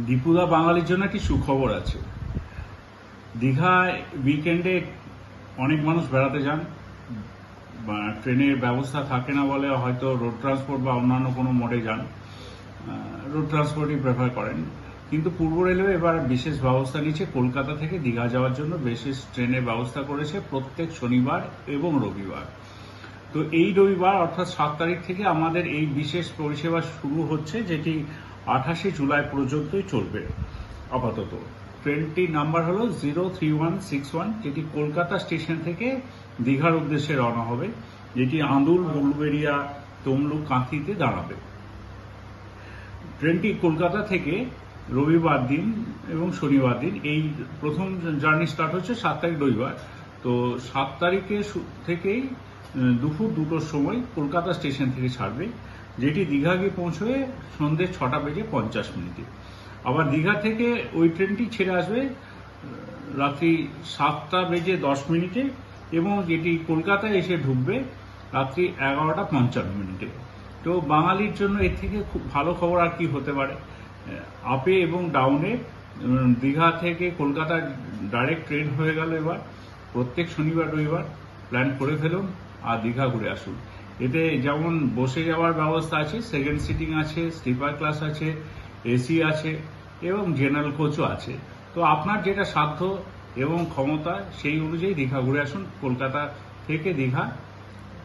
দীপুদা বাঙালির জন্য একটি সুখবর আছে। দীঘায় উইকেন্ডে অনেক মানুষ বেড়াতে যান, ট্রেনের ব্যবস্থা থাকে না বলে হয়তো রোড ট্রান্সপোর্ট বা অন্যান্য কোনো মোডে যান, রোড ট্রান্সপোর্টই প্রেফার করেন। কিন্তু পূর্ব রেলওয়ে এবার বিশেষ ব্যবস্থা নিচ্ছে, কলকাতা থেকে দীঘা যাওয়ার জন্য বিশেষ ট্রেনের ব্যবস্থা করেছে প্রত্যেক শনিবার এবং রবিবার। তো এই রবিবার অর্থাৎ 7 তারিখ থেকে আমাদের এই বিশেষ পরিষেবা শুরু হচ্ছে, যেটি 28শে জুলাই পর্যন্তই চলবে আপাতত। ট্রেনটির নাম্বার হলো 03161, যেটি কলকাতা স্টেশন থেকে দীঘার উদ্দেশ্যে রওনা হবে, যেটি আন্দুল, উলুবেড়িয়া, তমলুক, কাঁথিতে দাঁড়াবে। ট্রেনটি কলকাতা থেকে রবিবার দিন এবং শনিবার দিন, এই প্রথম জার্নি স্টার্ট হচ্ছে 7 তারিখ রবিবার। তো 7 তারিখে থেকেই দুপুর 2টোর সময় কলকাতা স্টেশন থেকে ছাড়বে, যেটি দীঘা গিয়ে পৌঁছবে সন্ধ্যে 6:50। আবার দীঘা থেকে ওই ট্রেনটি ছেড়ে আসবে রাত্রি 7:10 এবং যেটি কলকাতায় এসে ঢুকবে রাত্রি 11:55। তো বাঙালির জন্য এর থেকে খুব ভালো খবর আর কি হতে পারে। আপে এবং ডাউনে দীঘা থেকে কলকাতা ডাইরেক্ট ট্রেন হয়ে গেল। এবার প্রত্যেক শনিবার রবিবার প্ল্যান করে ফেলুন আর দীঘা ঘুরে আসুন। এতে যেমন বসে যাওয়ার ব্যবস্থা আছে, সেকেন্ড সিটিং আছে, স্লিপার ক্লাস আছে, এসি আছে এবং জেনারেল কোচও আছে। তো আপনার যেটা সাধ্য এবং ক্ষমতা সেই অনুযায়ী দীঘা ঘুরে আসুন। কলকাতা থেকে দীঘা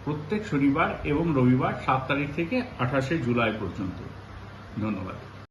প্রত্যেক শনিবার এবং রবিবার 7 তারিখ থেকে 28শে জুলাই পর্যন্ত। ধন্যবাদ।